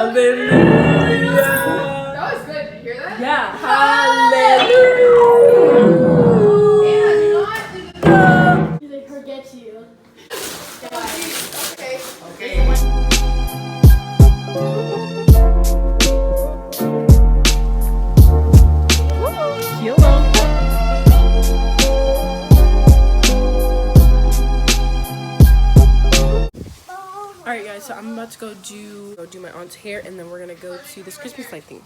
Hallelujah. That was good. Did you hear that? Yeah. Hallelujah. Anna, do not Do they forget you? Okay. Okay. Alright guys, so I'm about to go do my aunt's hair, and then we're gonna go to this Christmas light thing.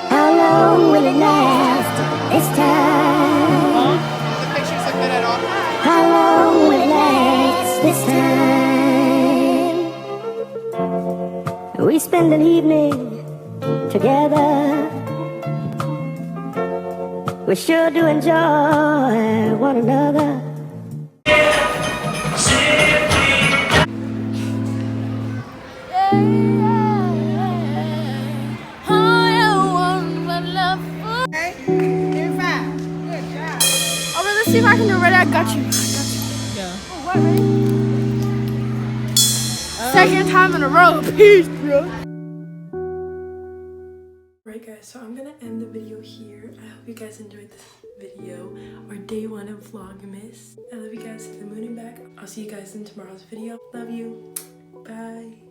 How long will it last? It's time. The pictures look good at all. How long will it last this time? We spend an evening together. We sure do enjoy one another. Let's see if I can do it. Ready? I got you. Yeah. Oh, what, ready? Second time in a row. Peace, bro. Right guys, so I'm gonna end the video here. I hope you guys enjoyed this video, or day 1 of Vlogmas. I love you guys to the moon and back. I'll see you guys in tomorrow's video. Love you. Bye.